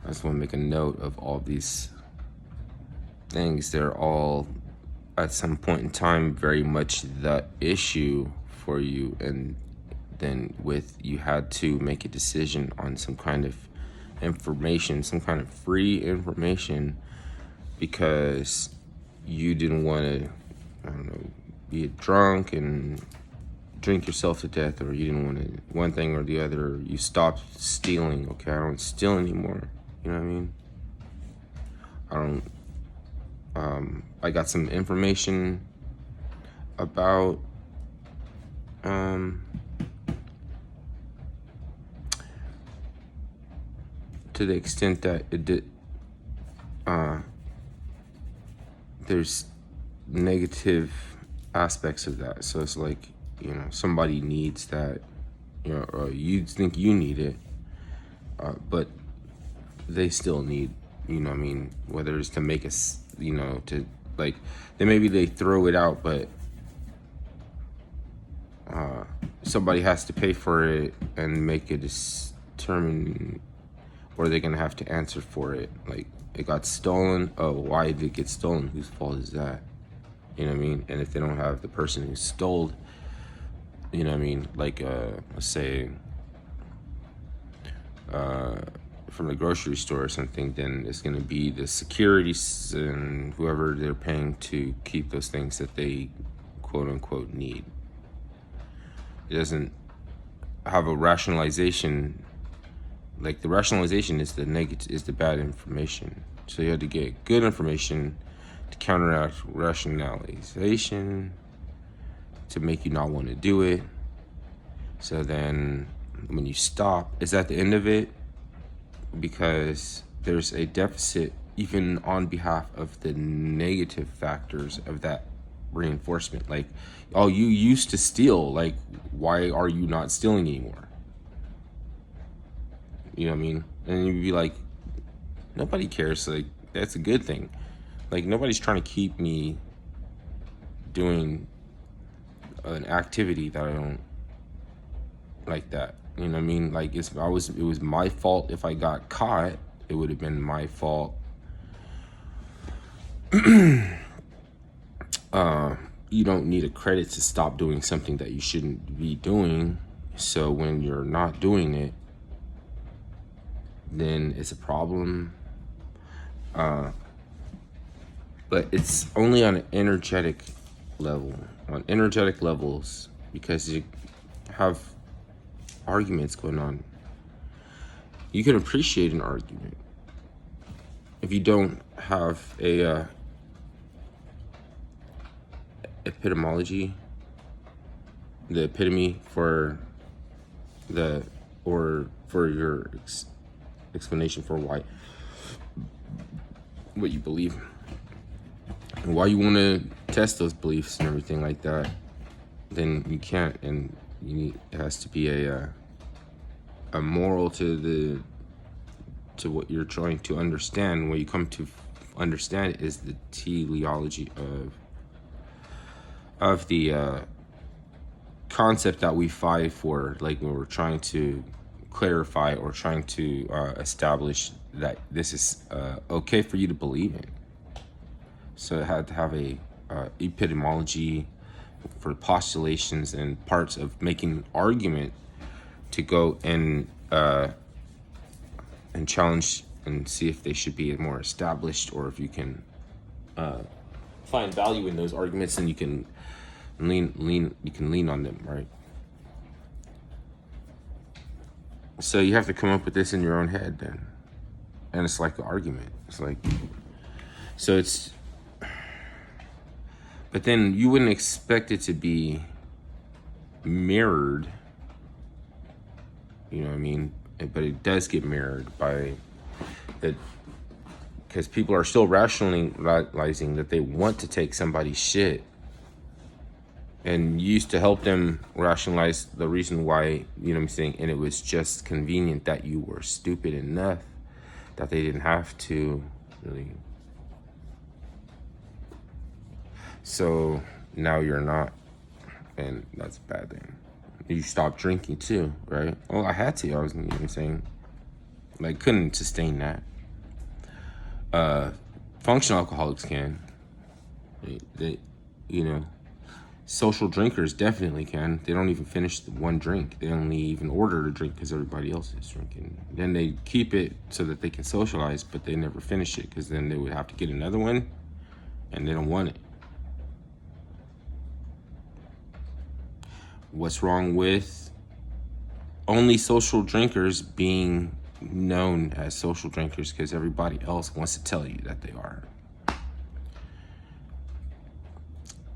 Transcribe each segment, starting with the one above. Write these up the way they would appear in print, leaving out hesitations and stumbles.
I just want to make a note of all these things. They're all at some point in time very much the issue for you, and then with you had to make a decision on some kind of information, some kind of free information, because you didn't want to, I don't know, be drunk and drink yourself to death, or you didn't want to, one thing or the other. You stopped stealing. Okay, I don't steal anymore. You know what I mean? I got some information about to the extent that it did there's negative aspects of that. So it's like, somebody needs that, or you think you need it, but they still need, whether it's to make us, to like, then maybe they throw it out, but somebody has to pay for it and make a determine, or they're gonna have to answer for it. Like, it got stolen. Oh, why did it get stolen? Whose fault is that? You know what I mean? And if they don't have the person who stole, like, let's say, from the grocery store or something, then it's going to be the securities and whoever they're paying to keep those things that they quote unquote need. It doesn't have a rationalization. Like, the rationalization is the negative, is the bad information. So you had to get good information to counteract rationalization, to make you not want to do it. So then when you stop, it's at the end of it, because there's a deficit even on behalf of the negative factors of that reinforcement. Like, oh, you used to steal, like, why are you not stealing anymore? You know what I mean? And you'd be like, nobody cares. Like, that's a good thing. Like, nobody's trying to keep me doing an activity that I don't like that. You know what I mean? Like, it was my fault if I got caught. It would have been my fault. You don't need a credit to stop doing something that you shouldn't be doing. So when you're not doing it, then it's a problem. But it's only on an energetic level, on energetic levels, because you have arguments going on. You can appreciate an argument if you don't have a epistemology, the epitome for the, or for your explanation for why, what you believe, and why you want to test those beliefs and everything like that. Then you can't, and it has to be a moral to what you're trying to understand. What you come to understand is the teleology of the concept that we fight for, like when we're trying to clarify or trying to establish that this is okay for you to believe in. So it had to have a epistemology for postulations and parts of making an argument to go and challenge and see if they should be more established, or if you can find value in those arguments, and you can lean on them, right? So you have to come up with this in your own head then. And it's like an argument. It's like, so it's, but then you wouldn't expect it to be mirrored, you know what I mean? But it does get mirrored by the, because people are still rationalizing that they want to take somebody's shit, and you used to help them rationalize the reason why, you know what I'm saying? And it was just convenient that you were stupid enough that they didn't have to really. So now you're not, and that's a bad thing. You stopped drinking too, right? Oh, I had to. I was, you know what I'm saying? Like, couldn't sustain that. Functional alcoholics can. They, you know, social drinkers definitely can. They don't even finish the one drink. They only even order a drink because everybody else is drinking. Then they keep it so that they can socialize, but they never finish it because then they would have to get another one, and they don't want it. What's wrong with only social drinkers being known as social drinkers because everybody else wants to tell you that they are?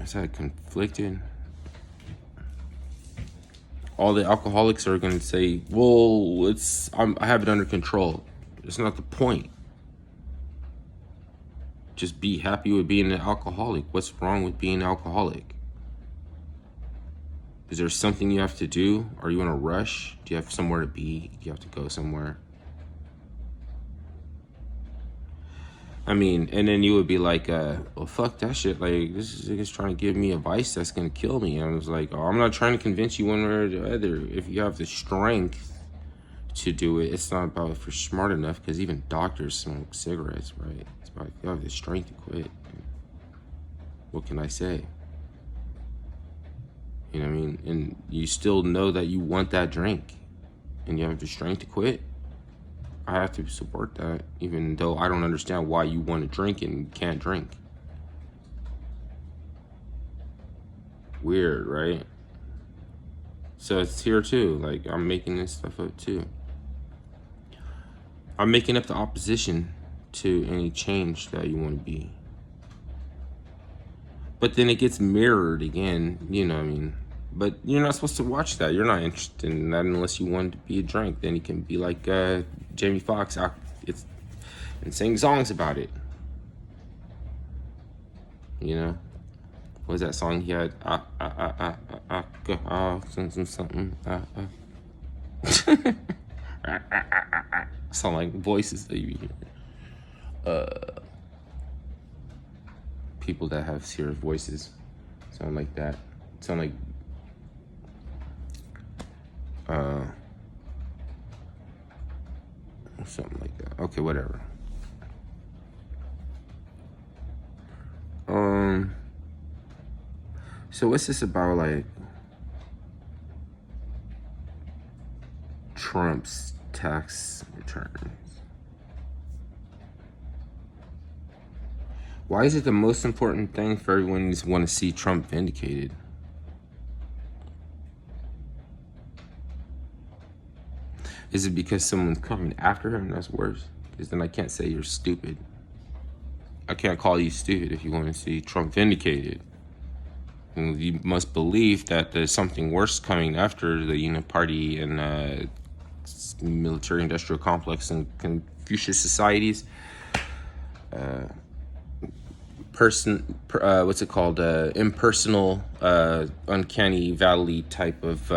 Is that conflicted? All the alcoholics are going to say, well, I have it under control. It's not the point. Just be happy with being an alcoholic. What's wrong with being an alcoholic? Is there something you have to do? Are you in a rush? Do you have somewhere to be? Do you have to go somewhere? I mean, and then you would be like, well, fuck that shit. Like, this is trying to give me advice that's going to kill me. And I was like, oh, I'm not trying to convince you one way or the other. If you have the strength to do it, it's not about if you're smart enough, because even doctors smoke cigarettes, right? It's about if you have the strength to quit. What can I say? You know what I mean? And you still know that you want that drink and you have the strength to quit. I have to support that, even though I don't understand why you want to drink and can't drink. Weird, right? So it's here too. Like, I'm making this stuff up too. I'm making up the opposition to any change that you want to be. But then it gets mirrored again, you know what I mean? But you're not supposed to watch that. You're not interested in that unless you want to be a drink. Then you can be like Jamie Foxx and sing songs about it. You know? What was that song he had? Something. Sound like voices that you hear. People that have serious voices sound like that. Sound like something like that. Okay, whatever. So what's this about, like Trump's tax returns? Why is it the most important thing for everyone to want to see Trump vindicated? Is it because someone's coming after him? That's worse. Because then I can't say you're stupid. I can't call you stupid if you want to see Trump vindicated. And you must believe that there's something worse coming after the Unit Party and military-industrial complex and Confucius societies. What's it called? Impersonal, uncanny valley type of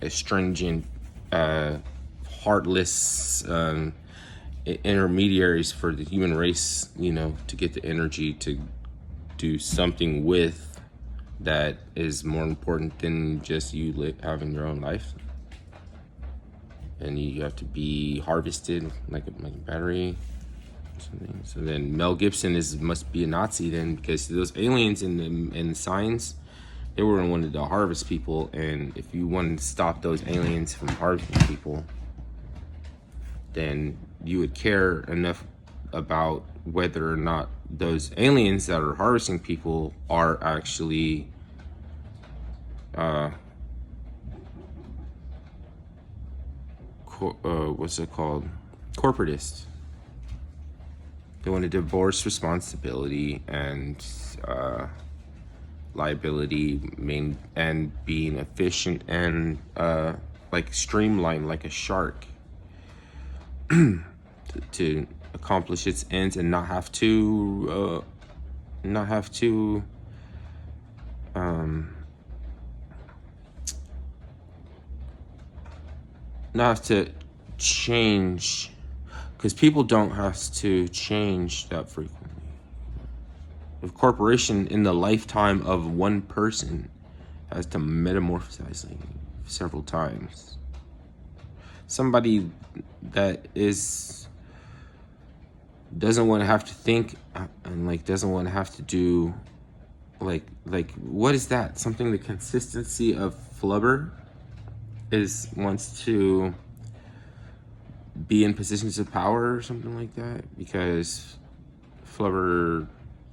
astringent, heartless intermediaries for the human race, you know, to get the energy to do something with that is more important than just you having your own life. And you have to be harvested like a battery. So then Mel Gibson must be a Nazi then, because those aliens in Signs, they were wanted to harvest people, and if you wanted to stop those aliens from harvesting people, then you would care enough about whether or not those aliens that are harvesting people are actually what's it called? Corporatists. They want to divorce responsibility and liability, and being efficient and like streamlined like a shark to accomplish its ends and not have to change, because people don't have to change that frequently. A corporation in the lifetime of one person has to metamorphosize like several times. Somebody that is doesn't want to have to think, and like doesn't want to have to do like what is that? Something the consistency of Flubber is wants to be in positions of power or something like that, because Flubber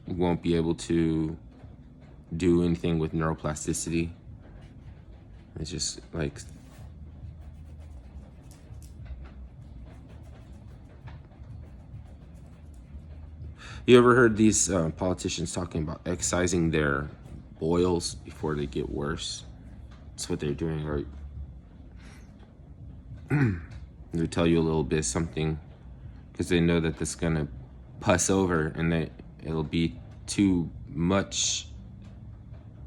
won't be able to do anything with neuroplasticity. It's just like, you ever heard these politicians talking about excising their boils before they get worse? That's what they're doing, right? They tell you a little bit something because they know that this is gonna pus over and that it'll be too much,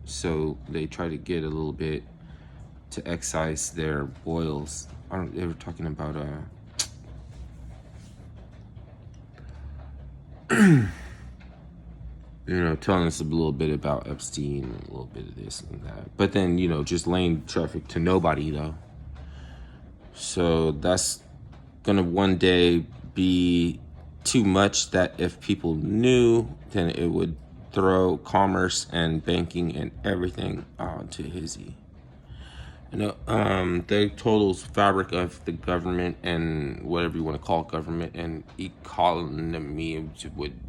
so they try to get a little bit to excise their boils. They were talking about telling us a little bit about Epstein and a little bit of this and that, but then just laying traffic to nobody though. So that's gonna one day be too much that if people knew, then it would throw commerce and banking and everything onto hizzy. The total fabric of the government and whatever you want to call government and economy would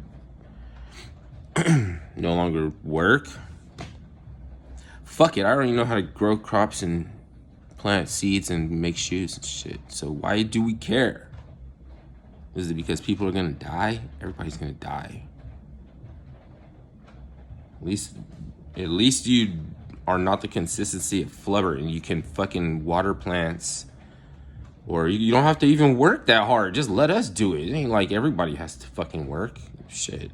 no longer work. Fuck it, I don't even know how to grow crops and plant seeds and make shoes and shit. So why do we care? Is it because people are gonna die? Everybody's gonna die. At least you are not the consistency of Flubber and you can fucking water plants, or you don't have to even work that hard. Just let us do it. It ain't like everybody has to fucking work. Shit.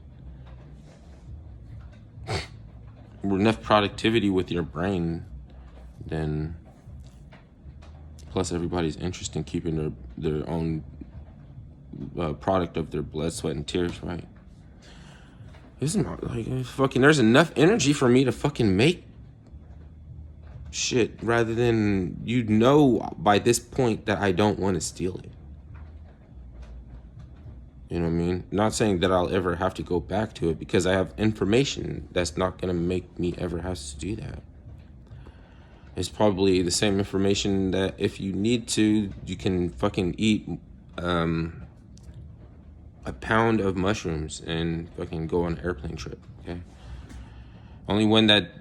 Enough productivity with your brain, then plus everybody's interest in keeping their own product of their blood, sweat, and tears, right? Isn't like fucking there's enough energy for me to fucking make shit, rather than by this point that I don't want to steal it. You know what I mean? Not saying that I'll ever have to go back to it, because I have information that's not gonna make me ever have to do that. It's probably the same information that if you need to, you can fucking eat a pound of mushrooms and fucking go on an airplane trip, okay? Only one that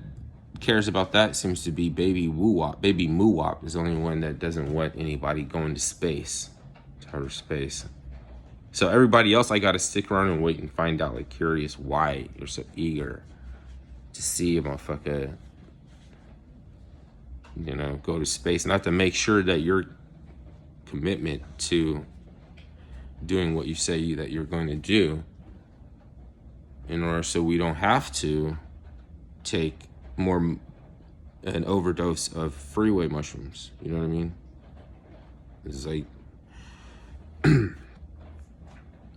cares about that seems to be Baby Woo-Wop. Baby Moo-Wop is the only one that doesn't want anybody going to space, to outer space. So everybody else, I gotta stick around and wait and find out, like, curious why you're so eager to see a motherfucker, go to space. Not to make sure that your commitment to doing what you say that you're going to do, in order so we don't have to take an overdose of freeway mushrooms. You know what I mean? It's like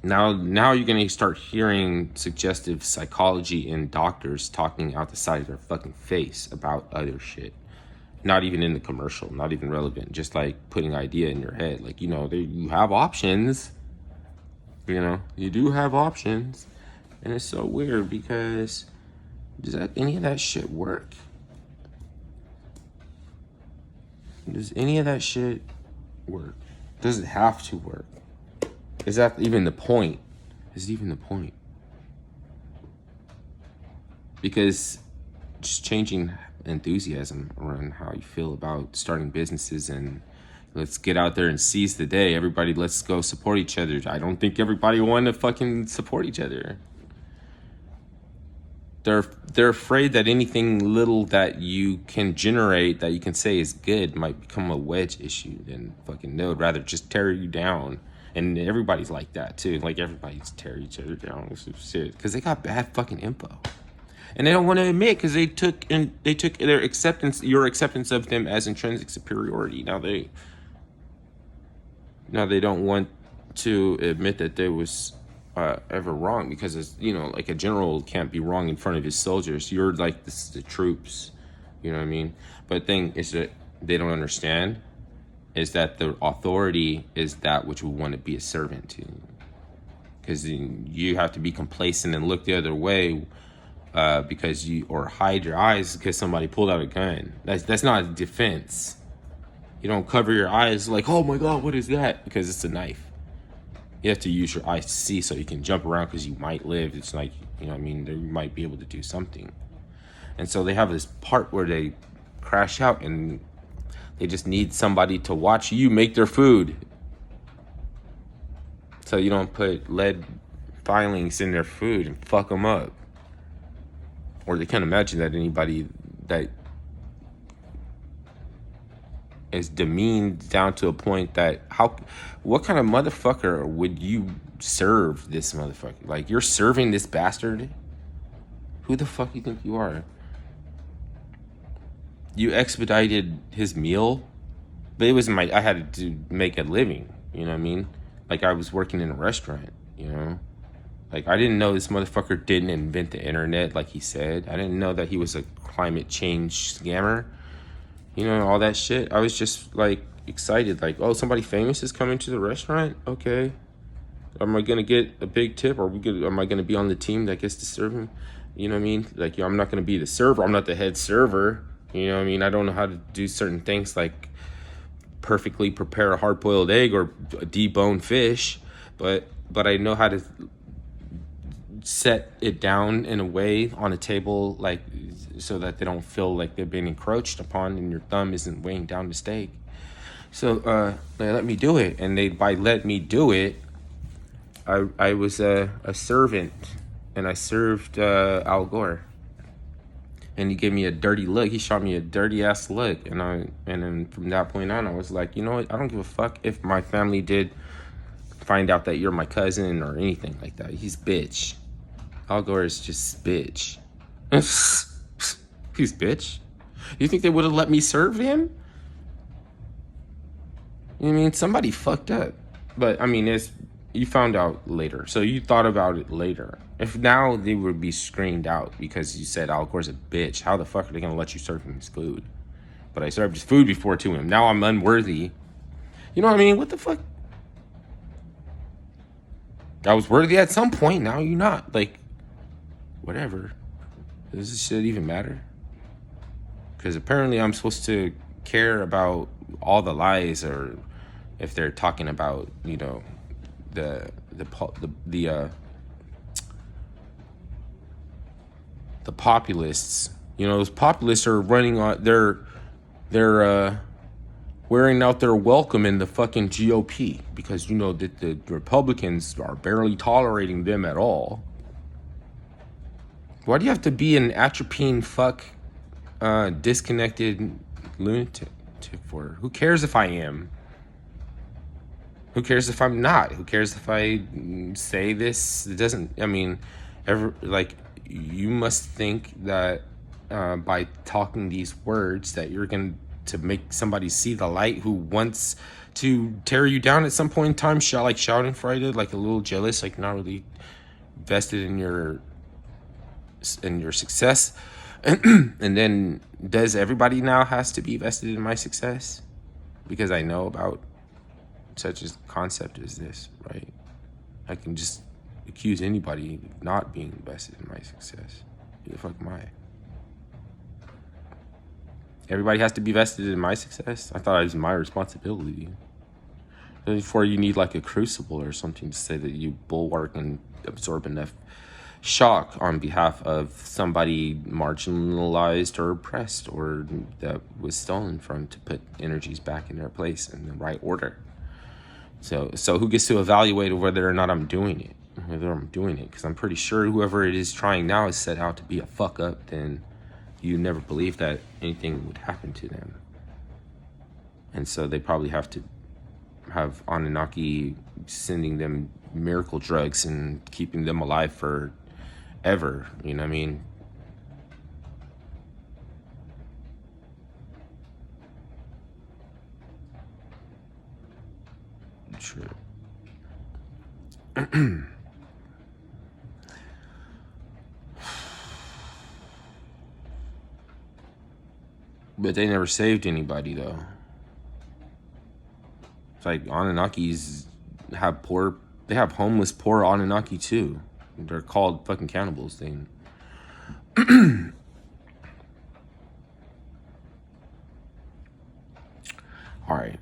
now you're gonna start hearing suggestive psychology and doctors talking out the side of their fucking face about other shit. Not even in the commercial, not even relevant, just like putting idea in your head. Like, you have options. You do have options. And it's so weird because does any of that shit work? Does any of that shit work? Does it have to work? Is that even the point? Is it even the point? Because just changing enthusiasm around how you feel about starting businesses, and let's get out there and seize the day. Everybody, let's go support each other. I don't think everybody want to fucking support each other. They're afraid that anything little that you can generate that you can say is good might become a wedge issue. Then fucking they would rather just tear you down. And everybody's like that too. Like, everybody's tear each other down with some shit because they got bad fucking info, and they don't want to admit because they took your acceptance of them as intrinsic superiority. Now they don't want to admit that they was ever wrong, because it's, like a general can't be wrong in front of his soldiers. You're like the troops, you know what I mean? But the thing is that they don't understand is that the authority is that which we want to be a servant to. because you have to be complacent and look the other way because or hide your eyes because somebody pulled out a gun. That's not a defense. You don't cover your eyes like, oh my God, what is that? Because it's a knife. You have to use your eyes to see so you can jump around because you might live. It's like, you know what I mean? You might be able to do something. And so they have this part where they crash out and they just need somebody to watch you make their food. So you don't put lead filings in their food and fuck them up. Or they can't imagine that anybody that is demeaned down to a point that what kind of motherfucker would you serve this motherfucker? Like, you're serving this bastard? Who the fuck you think you are? You expedited his meal, but it was I had to make a living, you know what I mean? Like, I was working in a restaurant, you know? Like, I didn't know this motherfucker didn't invent the internet like he said. I didn't know that he was a climate change scammer. You know, all that shit. I was just, like, excited. Like, oh, somebody famous is coming to the restaurant? Okay. Am I going to get a big tip? Am I going to be on the team that gets to serve him? You know what I mean? Like, I'm not going to be the server. I'm not the head server. You know what I mean? I don't know how to do certain things like perfectly prepare a hard-boiled egg or a deboned fish. But I know how to set it down in a way on a table, like, so that they don't feel like they're being encroached upon and your thumb isn't weighing down the steak. So they let me do it, and by let me do it, I was a servant, and I served Al Gore, and he gave me a dirty look. He shot me a dirty ass look, and then from that point on, I was like, you know what? I don't give a fuck if my family did find out that you're my cousin or anything like that. He's bitch. Al Gore is just bitch. He's bitch. You think they would have let me serve him? You know what I mean? Somebody fucked up. But, I mean, you found out later. So you thought about it later. If now they would be screened out because you said Al Gore's a bitch, how the fuck are they going to let you serve him his food? But I served his food before to him. Now I'm unworthy. You know what I mean? What the fuck? I was worthy at some point. Now you're not. Like, whatever. Does this shit even matter? Because apparently I'm supposed to care about all the lies, or if they're talking about, you know, the populists. You know, those populists are running on. They're wearing out their welcome in the fucking GOP because, you know, that the Republicans are barely tolerating them at all. Why do you have to be an atropine fuck disconnected lunatic for? Who cares if I am? Who cares if I'm not? Who cares if I say this? It doesn't, I mean, you must think that by talking these words that you're going to make somebody see the light who wants to tear you down at some point in time, shouting frighted, like a little jealous, like not really vested in your success. And then does everybody now has to be vested in my success because I know about such a concept as this, right? I can just accuse anybody of not being vested in my success. Who the fuck am I? Everybody has to be vested in my success? I thought it was my responsibility. Before you need like a crucible or something to say that you bulwark and absorb enough shock on behalf of somebody marginalized or oppressed or that was stolen from, to put energies back in their place in the right order. So who gets to evaluate whether or not I'm doing it? Because I'm pretty sure whoever it is trying now is set out to be a fuck up. Then you never believe that anything would happen to them. And so they probably have to have Anunnaki sending them miracle drugs and keeping them alive for ever, you know what I mean? True. But they never saved anybody, though. It's like Anunnakis have poor They have homeless, poor Anunnaki too. They're called fucking cannibals. They. All right.